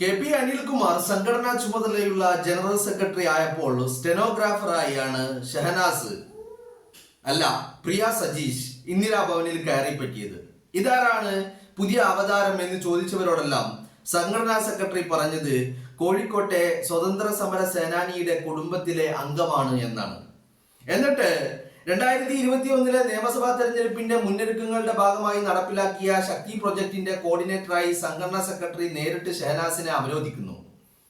K P. Anilkumar സംഘടനാ ചുമതലയുള്ള general secretary ആയപ്പോൾ സ്റ്റെനോഗ്രാഫറായാണ് ഷഹനാസ് പ്രിയ സജീഷ് ഇന്ദിരാഭവനിൽ കയറി പറ്റിയത്. ഇതാരാണ് പുതിയ അവതാരം എന്ന് ചോദിച്ചവരോടെല്ലാം സംഘടനാ സെക്രട്ടറി പറഞ്ഞത് കോഴിക്കോട്ടെ സ്വതന്ത്ര സമര സേനാനിയുടെ കുടുംബത്തിലെ അംഗമാണ് എന്നാണ്. എന്നിട്ട് 2021 നിയമസഭാ തെരഞ്ഞെടുപ്പിന്റെ മുന്നൊരുക്കങ്ങളുടെ ഭാഗമായി നടപ്പിലാക്കിയ ശക്തി പ്രൊജക്ടിന്റെ കോർഡിനേറ്ററായി സംഘടനാ സെക്രട്ടറി നേരിട്ട് ഷഹനാസിനെ അവരോധിക്കുന്നു.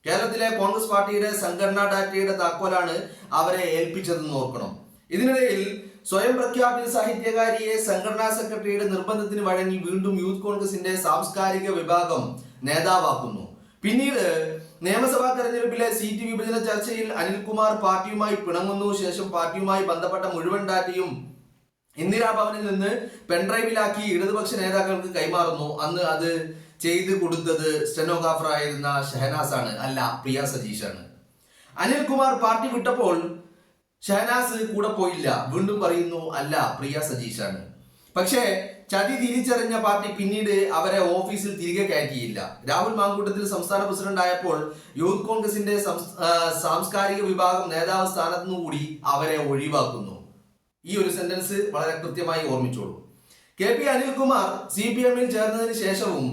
കേരളത്തിലെ കോൺഗ്രസ് പാർട്ടിയുടെ സംഘടനാ ഡാറ്റയുടെ താക്കോലാണ് അവരെ ഏൽപ്പിച്ചതെന്ന് ഓർക്കണം. ഇതിനിടയിൽ സ്വയം പ്രഖ്യാപിത സാഹിത്യകാരിയെ സംഘടനാ സെക്രട്ടറിയുടെ നിർബന്ധത്തിന് വഴങ്ങി വീണ്ടും യൂത്ത് കോൺഗ്രസിന്റെ സാംസ്കാരിക വിഭാഗം നേതാവാക്കുന്നു. പിന്നീട് നിയമസഭാ തെരഞ്ഞെടുപ്പിലെ സീറ്റ് വിഭജന ചർച്ചയിൽ അനിൽകുമാർ പാർട്ടിയുമായി പിണങ്ങുന്നു. ശേഷം പാർട്ടിയുമായി ബന്ധപ്പെട്ട മുഴുവൻ ഡാറ്റയും ഇന്ദിരാഭവനിൽ നിന്ന് പെൻഡ്രൈവിലാക്കി ഇടതുപക്ഷ നേതാക്കൾക്ക് കൈമാറുന്നു. അന്ന് അത് ചെയ്തു കൊടുത്തത് സ്റ്റെനോഗ്രാഫർ ആയിരുന്ന ഷഹനാസ് ആണ്, പ്രിയ സജീഷ് ആണ്. അനിൽകുമാർ പാർട്ടി വിട്ടപ്പോൾ ഷഹനാസ് കൂടെ പോയില്ല. വീണ്ടും പറയുന്നു പ്രിയ സജീഷ് ആണ്. പക്ഷേ ചതി തിരിച്ചറിഞ്ഞ പാർട്ടി പിന്നീട് അവരെ ഓഫീസിൽ തിരികെ കയറ്റിയില്ല. രാഹുൽ മാങ്കൂട്ടത്തിൽ സംസ്ഥാന പ്രസിഡന്റ് ആയപ്പോൾ യൂത്ത് കോൺഗ്രസിന്റെ സാംസ്കാരിക വിഭാഗം നേതാവ് സ്ഥാനത്തു നിന്നുകൂടി അവരെ ഒഴിവാക്കുന്നു. ഈ ഒരു സെന്റൻസ് വളരെ കൃത്യമായി ഓർമ്മിച്ചോളൂ. കെ.പി. അനിൽകുമാർ CPM ചേർന്നതിന് ശേഷവും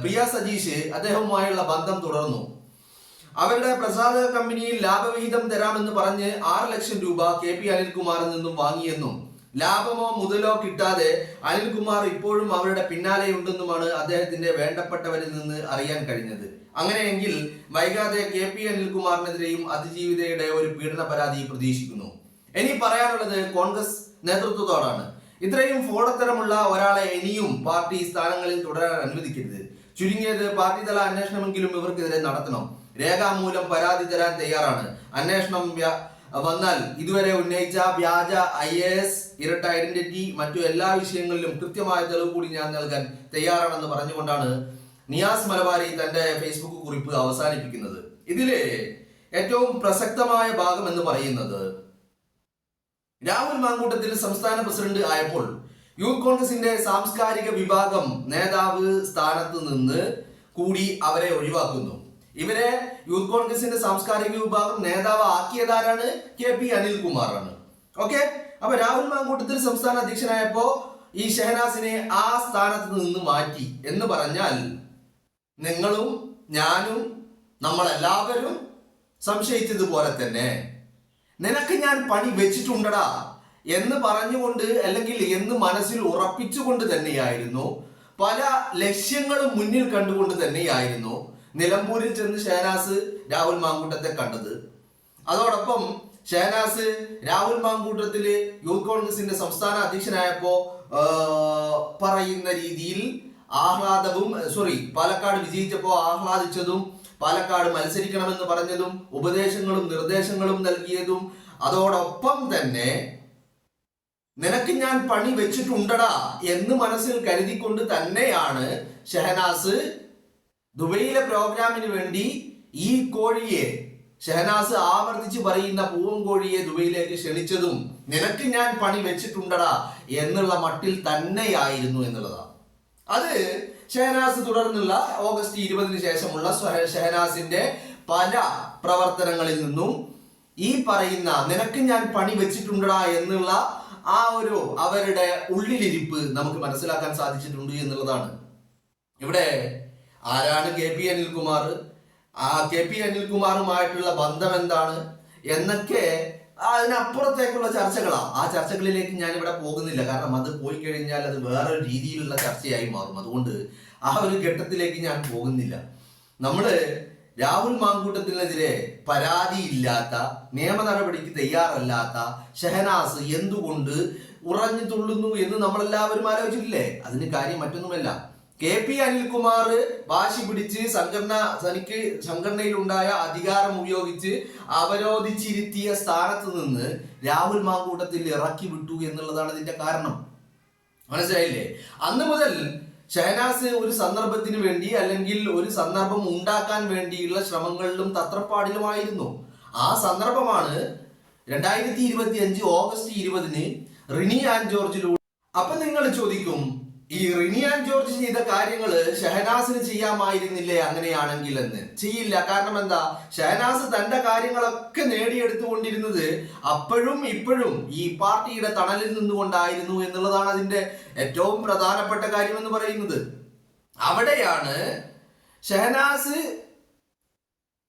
പ്രിയ സജീഷ് അദ്ദേഹവുമായുള്ള ബന്ധം തുടർന്നു. അവരുടെ പ്രസാധക കമ്പനിയിൽ ലാഭവിഹിതം തരാമെന്ന് പറഞ്ഞ് 6 ലക്ഷം രൂപ കെ.പി. അനിൽകുമാറിൽ നിന്നും വാങ്ങിയെന്നും ലാഭമോ മുതലോ കിട്ടാതെ അനിൽകുമാർ ഇപ്പോഴും അവരുടെ പിന്നാലെയുണ്ടെന്നുമാണ് അദ്ദേഹത്തിന്റെ വേണ്ടപ്പെട്ടവരിൽ നിന്ന് അറിയാൻ കഴിഞ്ഞത്. അങ്ങനെയെങ്കിൽ വൈകാതെ കെ.പി. അനിൽകുമാറിനെതിരെയും അതിജീവിതയുടെ ഒരു പീഡന പരാതി പ്രതീക്ഷിക്കുന്നു. ഇനി പറയാനുള്ളത് കോൺഗ്രസ് നേതൃത്വത്തോടാണ്. ഇത്രയും ഫോടത്തരമുള്ള ഒരാളെ ഇനിയും പാർട്ടി സ്ഥാനങ്ങളിൽ തുടരാൻ അനുവദിക്കരുത്. ചുരുങ്ങിയത് പാർട്ടി തല അന്വേഷണമെങ്കിലും ഇവർക്കെതിരെ നടത്തണം. രേഖാമൂലം പരാതി തരാൻ തയ്യാറാണ്. അന്വേഷണം വന്നാൽ ഇതുവരെ ഉന്നയിച്ച വ്യാജ IAS, ഇരട്ട ഐഡന്റിറ്റി, മറ്റു എല്ലാ വിഷയങ്ങളിലും കൃത്യമായ തെളിവ് കൂടി ഞാൻ നൽകാൻ തയ്യാറാണെന്ന് പറഞ്ഞുകൊണ്ടാണ് നിയാസ് മലബാരി തന്റെ ഫേസ്ബുക്ക് കുറിപ്പ് അവസാനിപ്പിക്കുന്നത്. ഇതിലെ ഏറ്റവും പ്രസക്തമായ ഭാഗം എന്ന് പറയുന്നത് രാഹുൽ മാങ്കൂട്ടത്തിൽ സംസ്ഥാന പ്രസിഡന്റ് ആയപ്പോൾ യൂത്ത് കോൺഗ്രസിന്റെ സാംസ്കാരിക വിഭാഗം നേതാവ് സ്ഥാനത്ത് നിന്ന് കൂടി അവരെ ഒഴിവാക്കുന്നു. ഇവരെ യൂത്ത് കോൺഗ്രസിന്റെ സാംസ്കാരിക വിഭാഗം നേതാവ് ആക്കിയതാരാണ്? കെ.പി. അനിൽകുമാറാണ്. ഓക്കെ, അപ്പൊ രാഹുൽ മാങ്കൂട്ടത്തിൽ സംസ്ഥാന അധ്യക്ഷനായപ്പോ ഈ ഷഹനാസിനെ ആ സ്ഥാനത്ത് നിന്ന് മാറ്റി എന്ന് പറഞ്ഞാൽ നിങ്ങളും ഞാനും നമ്മളെല്ലാവരും സംശയിച്ചതുപോലെ തന്നെ നിനക്ക് ഞാൻ പണി വെച്ചിട്ടുണ്ടടാ എന്ന് പറഞ്ഞുകൊണ്ട് അല്ലെങ്കിൽ എന്ന് മനസ്സിൽ ഉറപ്പിച്ചുകൊണ്ട് തന്നെയായിരുന്നു, പല ലക്ഷ്യങ്ങളും മുന്നിൽ കണ്ടുകൊണ്ട് തന്നെയായിരുന്നു നിലമ്പൂരിൽ ചെന്ന് ഷഹനാസ് രാഹുൽ മാങ്കൂട്ടത്തെ കണ്ടത്. അതോടൊപ്പം ഷഹനാസ് രാഹുൽ മാങ്കൂട്ടത്തില് യൂത്ത് കോൺഗ്രസിന്റെ സംസ്ഥാന അധ്യക്ഷനായപ്പോ പറയുന്ന രീതിയിൽ പാലക്കാട് വിജയിച്ചപ്പോ ആഹ്ലാദിച്ചതും പാലക്കാട് മത്സരിക്കണമെന്ന് പറഞ്ഞതും ഉപദേശങ്ങളും നിർദ്ദേശങ്ങളും നൽകിയതും അതോടൊപ്പം തന്നെ നിനക്ക് ഞാൻ പണി വെച്ചിട്ടുണ്ടടാ എന്ന് മനസ്സിൽ കരുതിക്കൊണ്ട് തന്നെയാണ് ഷഹനാസ് ദുബൈയിലെ പ്രോഗ്രാമിന് വേണ്ടി ഈ കോഴിയെ, ഷഹനാസ് ആവർത്തിച്ച് പറയുന്ന പൂവൻ കോഴിയെ ദുബൈയിലേക്ക് ക്ഷണിച്ചതും നിനക്ക് ഞാൻ പണി വെച്ചിട്ടുണ്ടടാ എന്നുള്ള മട്ടിൽ തന്നെയായിരുന്നു എന്നുള്ളതാണ്. അത് ഷഹനാസ് തുടർന്നുള്ള ഓഗസ്റ്റ് 20 ശേഷമുള്ള ഷഹനാസിന്റെ പല പ്രവർത്തനങ്ങളിൽ നിന്നും ഈ പറയുന്ന നിനക്ക് ഞാൻ പണി വെച്ചിട്ടുണ്ടടാ എന്നുള്ള ആ ഒരു അവരുടെ ഉള്ളിലിരിപ്പ് നമുക്ക് മനസ്സിലാക്കാൻ സാധിച്ചിട്ടുണ്ട് എന്നുള്ളതാണ്. ഇവിടെ ആരാണ് കെ.പി. അനിൽകുമാർ, ആ കെ.പി. അനിൽകുമാറുമായിട്ടുള്ള ബന്ധം എന്താണ് എന്നൊക്കെ അതിനപ്പുറത്തേക്കുള്ള ചർച്ചകളാണ്. ആ ചർച്ചകളിലേക്ക് ഞാൻ ഇവിടെ പോകുന്നില്ല. കാരണം അത് പോയി കഴിഞ്ഞാൽ അത് വേറൊരു രീതിയിലുള്ള ചർച്ചയായി മാറും. അതുകൊണ്ട് ആ ഒരു ഘട്ടത്തിലേക്ക് ഞാൻ പോകുന്നില്ല. നമ്മള് രാഹുൽ മാങ്കൂട്ടത്തിനെതിരെ പരാതിയില്ലാത്ത, നിയമ നടപടിക്ക് തയ്യാറല്ലാത്ത ഷഹനാസ് എന്തുകൊണ്ട് ഉറഞ്ഞു തുള്ളുന്നു എന്ന് നമ്മളെല്ലാവരും ആലോചിച്ചിട്ടില്ലേ? അതിന് കാര്യം മറ്റൊന്നുമല്ല, കെ.പി. അനിൽകുമാർ വാശി പിടിച്ച് തനിക്ക് സംഘടനയിലുണ്ടായ അധികാരം ഉപയോഗിച്ച് അവരോധിച്ചിരുത്തിയ സ്ഥാനത്ത് നിന്ന് രാഹുൽ മാങ്കൂട്ടത്തിൽ ഇറക്കി വിട്ടു എന്നുള്ളതാണ് ഇതിന്റെ കാരണം. മനസ്സിലായില്ലേ? അന്ന് മുതൽ ഷഹനാസ് ഒരു സന്ദർഭത്തിന് വേണ്ടി അല്ലെങ്കിൽ ഒരു സന്ദർഭം ഉണ്ടാക്കാൻ വേണ്ടിയുള്ള ശ്രമങ്ങളിലും തത്രപ്പാടിലുമായിരുന്നു. ആ സന്ദർഭമാണ് 2025 ഓഗസ്റ്റ് 20 റിനി ആൻഡ് ജോർജിലൂടെ. അപ്പൊ നിങ്ങൾ ചോദിക്കും, ഈ റിനിയാൻ ജോർജ് ചെയ്ത കാര്യങ്ങള് ഷഹനാസിന് ചെയ്യാമായിരുന്നില്ലേ അങ്ങനെയാണെങ്കിൽ എന്ന്? ചെയ്യില്ല. കാരണം എന്താ? ഷഹനാസ് തന്റെ കാര്യങ്ങളൊക്കെ നേടിയെടുത്തുകൊണ്ടിരുന്നത് അപ്പോഴും ഇപ്പോഴും ഈ പാർട്ടിയുടെ തണലിൽ നിന്നുകൊണ്ടായിരുന്നു എന്നുള്ളതാണ് അതിന്റെ ഏറ്റവും പ്രധാനപ്പെട്ട കാര്യം എന്ന് പറയുന്നത്. അവിടെയാണ്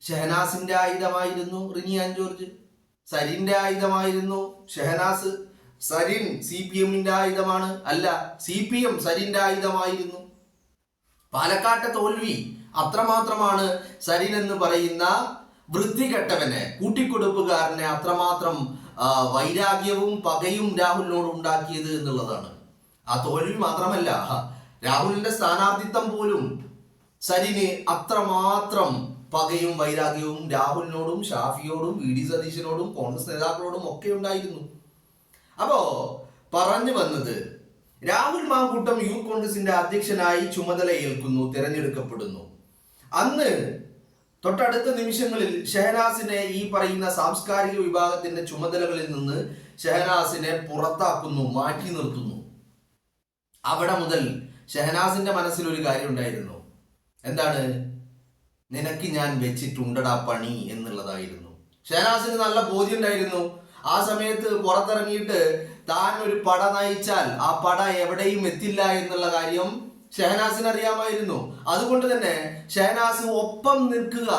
ഷഹനാസിന്റെ ആയുധമായിരുന്നു റിനിയാൻ ജോർജ്, സരിന്റെ ആയുധമായിരുന്നു ഷഹനാസ്. സരിൻ CPM-ന്റെ ആയുധമാണ്, അല്ല CPM സരിന്റെ ആയുധമായിരുന്നു. പാലക്കാട്ടെ തോൽവി അത്രമാത്രമാണ് സരിൻ എന്ന് പറയുന്ന വൃത്തികെട്ടവനെ, കൂട്ടിക്കൊടുപ്പുകാരനെ അത്രമാത്രം വൈരാഗ്യവും പകയും രാഹുലിനോട് ഉണ്ടാക്കിയത് എന്നുള്ളതാണ്. ആ തോൽവി മാത്രമല്ല, രാഹുലിന്റെ സ്ഥാനാർത്ഥിത്വം പോലും സരിന് അത്രമാത്രം പകയും വൈരാഗ്യവും രാഹുലിനോടും ഷാഫിയോടും VD സതീശനോടും കോൺഗ്രസ് നേതാക്കളോടും ഒക്കെ ഉണ്ടായിരുന്നു. അപ്പോ പറഞ്ഞു വന്നത്, രാഹുൽ മാങ്കൂട്ടം യൂത്ത് കോൺഗ്രസിന്റെ അധ്യക്ഷനായി ചുമതല ഏൽക്കുന്നു, തിരഞ്ഞെടുക്കപ്പെടുന്നു. അന്ന് തൊട്ടടുത്ത നിമിഷങ്ങളിൽ ഷഹനാസിനെ ഈ പറയുന്ന സാംസ്കാരിക വിഭാഗത്തിന്റെ ചുമതലകളിൽ നിന്ന് ഷഹനാസിനെ പുറത്താക്കുന്നു, മാറ്റി നിർത്തുന്നു. അവിടെ മുതൽ ഷഹനാസിന്റെ മനസ്സിൽ ഒരു കാര്യം ഉണ്ടായിരുന്നു. എന്താണ്? നിനക്ക് ഞാൻ വെച്ചിട്ടുണ്ടടാ പണി എന്നുള്ളതായിരുന്നു. ഷഹനാസിന് നല്ല ബോധ്യം ഉണ്ടായിരുന്നു. ആ സമയത്ത് പുറത്തിറങ്ങിയിട്ട് താൻ ഒരു പട നയിച്ചാൽ ആ പട എവിടെയും എത്തില്ല എന്നുള്ള കാര്യം ഷഹനാസിന് അറിയാമായിരുന്നു. അതുകൊണ്ട് തന്നെ ഷഹനാസ് ഒപ്പം നിൽക്കുക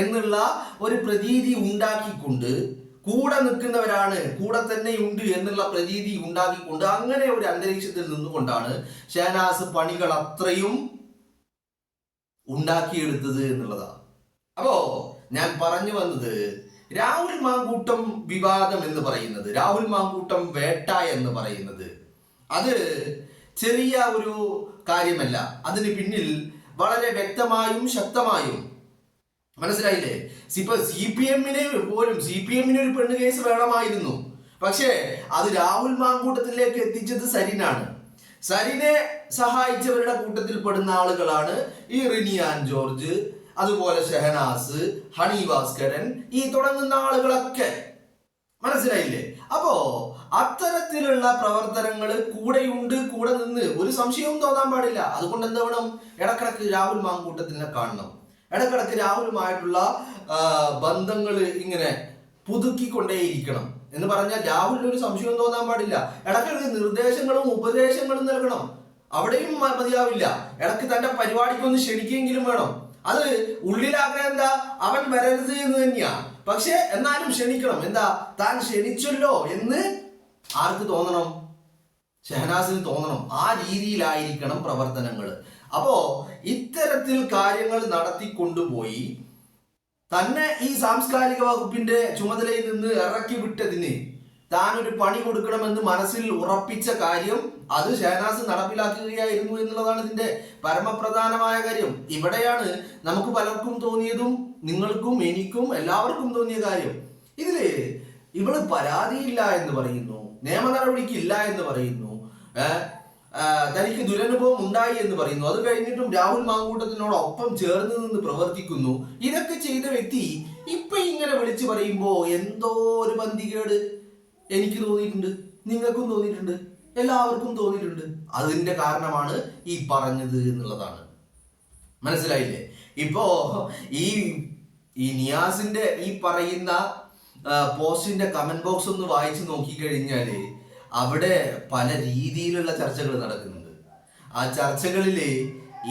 എന്നുള്ള ഒരു പ്രതീതി ഉണ്ടാക്കിക്കൊണ്ട്, കൂടെ നിൽക്കുന്നവരാണ്, കൂടെ തന്നെയുണ്ട് എന്നുള്ള പ്രതീതി ഉണ്ടാക്കിക്കൊണ്ട് അങ്ങനെ ഒരു അന്തരീക്ഷത്തിൽ നിന്നുകൊണ്ടാണ് ഷഹനാസ് പണികൾ അത്രയും ഉണ്ടാക്കിയെടുത്തത് എന്നുള്ളതാണ്. അപ്പോ ഞാൻ പറഞ്ഞു വന്നത്, രാഹുൽ മാങ്കൂട്ടം വിവാദം എന്ന് പറയുന്നത്, രാഹുൽ മാങ്കൂട്ടം വേട്ട എന്ന് പറയുന്നത് അത് ചെറിയ ഒരു കാര്യമല്ല. അതിന് പിന്നിൽ വളരെ വ്യക്തമായും ശക്തമായും മനസ്സിലായില്ലേ? ഇപ്പൊ CPM-ന് പോലും CPM-ന് ഒരു പെണ്ണ് കേസ് വേണമായിരുന്നു. പക്ഷേ അത് രാഹുൽ മാങ്കൂട്ടത്തിലേക്ക് എത്തിച്ചത് സരിനാണ്. സരിനെ സഹായിച്ചവരുടെ കൂട്ടത്തിൽ പെടുന്ന ആളുകളാണ് ഈ റിനിയാൻ ജോർജ്, അതുപോലെ ഷഹനാസ്, ഹണി ഭാസ്കരൻ, ഈ തുടങ്ങുന്ന ആളുകളൊക്കെ. മനസ്സിലായില്ലേ? അപ്പോ അത്തരത്തിലുള്ള പ്രവർത്തനങ്ങൾ കൂടെയുണ്ട്, കൂടെ നിന്ന് ഒരു സംശയവും തോന്നാൻ പാടില്ല. അതുകൊണ്ട് എന്താ വേണം? ഇടക്കിടക്ക് രാഹുൽ മാങ്കൂട്ടത്തിനെ കാണണം. ഇടക്കിടക്ക് രാഹുലുമായിട്ടുള്ള ബന്ധങ്ങൾ ഇങ്ങനെ പുതുക്കിക്കൊണ്ടേയിരിക്കണം. എന്ന് പറഞ്ഞാൽ രാഹുലിന് ഒരു സംശയവും തോന്നാൻ പാടില്ല. ഇടക്കിടക്ക് നിർദ്ദേശങ്ങളും ഉപദേശങ്ങളും നൽകണം. അവിടെയും മതിയാവില്ല. ഇടക്ക് തന്റെ പരിപാടിക്കൊന്ന് ക്ഷണിക്കെങ്കിലും വേണം. അത് ഉള്ളിലാഗ്രഹം എന്താ? അവൻ വരരുത് എന്ന് തന്നെയാ. പക്ഷെ എന്നാലും ക്ഷണിക്കണം. എന്താ? താൻ ക്ഷണിച്ചല്ലോ എന്ന് ആർക്ക് തോന്നണം? ഷഹനാസിന് തോന്നണം. ആ രീതിയിലായിരിക്കണം പ്രവർത്തനങ്ങൾ. അപ്പോ ഇത്തരത്തിൽ കാര്യങ്ങൾ നടത്തിക്കൊണ്ടുപോയി തന്നെ ഈ സാംസ്കാരിക വകുപ്പിന്റെ ചുമതലയിൽ നിന്ന് ഇറക്കി വിട്ടതിന് താൻ ഒരു പണി കൊടുക്കണമെന്ന് മനസ്സിൽ ഉറപ്പിച്ച കാര്യം അത് ഷഹനാസ് നടപ്പിലാക്കുകയായിരുന്നു എന്നുള്ളതാണ് ഇതിന്റെ പരമപ്രധാനമായ കാര്യം. ഇവിടെയാണ് നമുക്ക് പലർക്കും തോന്നിയതും, നിങ്ങൾക്കും എനിക്കും എല്ലാവർക്കും തോന്നിയ കാര്യം. ഇതില് ഇവള് പരാതിയില്ല എന്ന് പറയുന്നു, നിയമ നടപടിക്കില്ല എന്ന് പറയുന്നു, തനിക്ക് ദുരനുഭവം ഉണ്ടായി എന്ന് പറയുന്നു. അത് കഴിഞ്ഞിട്ടും രാഹുൽ മാങ്കൂട്ടത്തിനോടൊപ്പം ചേർന്ന് നിന്ന് പ്രവർത്തിക്കുന്നു. ഇതൊക്കെ ചെയ്ത വ്യക്തി ഇപ്പൊ ഇങ്ങനെ വിളിച്ചു പറയുമ്പോ എന്തോ ഒരു പന്തികേട് എനിക്ക് തോന്നിയിട്ടുണ്ട്, നിങ്ങൾക്കും തോന്നിയിട്ടുണ്ട്, എല്ലാവർക്കും തോന്നിയിട്ടുണ്ട്. അതിന്റെ കാരണമാണ് ഈ പറഞ്ഞത് എന്നുള്ളതാണ്. മനസ്സിലായില്ലേ? ഇപ്പോ ഈ നിയാസിന്റെ ഈ പറയുന്ന പോസ്റ്റിന്റെ കമന്റ് ബോക്സ് ഒന്ന് വായിച്ചു നോക്കിക്കഴിഞ്ഞാല് അവിടെ പല രീതിയിലുള്ള ചർച്ചകൾ നടക്കുന്നുണ്ട്. ആ ചർച്ചകളില്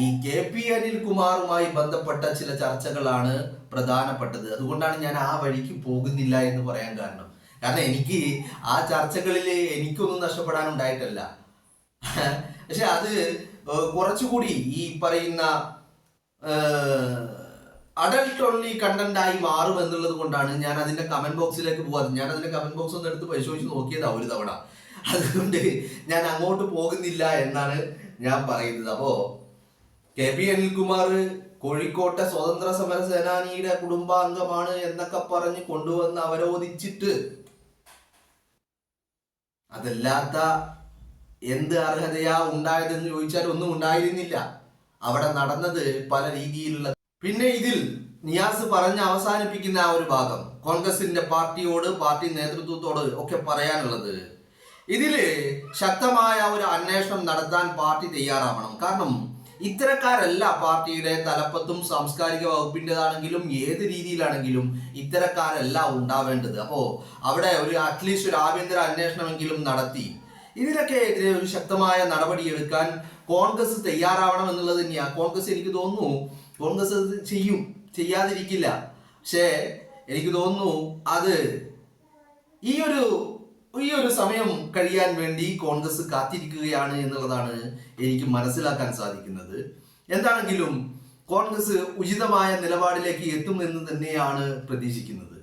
ഈ KP അനിൽകുമാറുമായി ബന്ധപ്പെട്ട ചില ചർച്ചകളാണ് പ്രധാനപ്പെട്ടത്. അതുകൊണ്ടാണ് ഞാൻ ആ വഴിക്ക് പോകുന്നില്ല എന്ന് പറയാൻ കാരണം. എനിക്ക് ആ ചർച്ചകളിൽ എനിക്കൊന്നും നഷ്ടപ്പെടാനുണ്ടായിട്ടല്ല. പക്ഷെ അത് കുറച്ചുകൂടി ഈ പറയുന്ന അഡൽട്ട് ഓൺലി കണ്ടന്റ് ആയി മാറും എന്നുള്ളത് കൊണ്ടാണ് ഞാൻ അതിന്റെ കമന്റ് ബോക്സിലേക്ക് പോകാതെ. ഞാൻ അതിന്റെ കമന്റ് ബോക്സ് ഒന്ന് എടുത്ത് പരിശോധിച്ച് നോക്കിയതാ ഒരു തവണ. അതുകൊണ്ട് ഞാൻ അങ്ങോട്ട് പോകുന്നില്ല എന്നാണ് ഞാൻ പറയുന്നത്. അപ്പോ KP അനിൽകുമാർ കോഴിക്കോട്ടെ സ്വതന്ത്ര സമര സേനാനിയുടെ കുടുംബാംഗമാണ് എന്നൊക്കെ പറഞ്ഞ് കൊണ്ടുവന്ന് അവരോധിച്ചിട്ട് അതല്ലാത്ത എന്ത് അർഹതയാ ഉണ്ടായതെന്ന് ചോദിച്ചാൽ ഒന്നും ഉണ്ടായിരുന്നില്ല. അവിടെ നടന്നത് പല രീതിയിലുള്ള. പിന്നെ ഇതിൽ നിയാസ് പറഞ്ഞ് അവസാനിപ്പിക്കുന്ന ആ ഒരു ഭാഗം, കോൺഗ്രസിന്റെ പാർട്ടിയോട്, പാർട്ടി നേതൃത്വത്തോട് ഒക്കെ പറയാനുള്ളത്, ഇതില് ശക്തമായ ഒരു അന്വേഷണം നടത്താൻ പാർട്ടി തയ്യാറാവണം. കാരണം ഇത്തരക്കാരല്ല പാർട്ടിയുടെ തലപ്പത്തും സാംസ്കാരിക വകുപ്പിൻ്റെതാണെങ്കിലും ഏത് രീതിയിലാണെങ്കിലും ഇത്തരക്കാരല്ല ഉണ്ടാവേണ്ടത്. അപ്പോൾ അവിടെ ഒരു അറ്റ്ലീസ്റ്റ് ഒരു ആഭ്യന്തര അന്വേഷണമെങ്കിലും നടത്തി ഇതിനൊക്കെ എതിരെ ഒരു ശക്തമായ നടപടിയെടുക്കാൻ കോൺഗ്രസ് തയ്യാറാവണം എന്നുള്ളത് തന്നെയാണ്. കോൺഗ്രസ് എനിക്ക് തോന്നുന്നു കോൺഗ്രസ് ചെയ്യും, ചെയ്യാതിരിക്കില്ല. പക്ഷേ എനിക്ക് തോന്നുന്നു അത് ഈ ഒരു സമയം കഴിയാൻ വേണ്ടി കോൺഗ്രസ് കാത്തിരിക്കുകയാണ് എന്നുള്ളതാണ് എനിക്ക് മനസ്സിലാക്കാൻ സാധിക്കുന്നത്. എന്താണെങ്കിലും കോൺഗ്രസ് ഉചിതമായ നിലപാടിലേക്ക് എത്തുമെന്ന് തന്നെയാണ് പ്രതീക്ഷിക്കുന്നത്.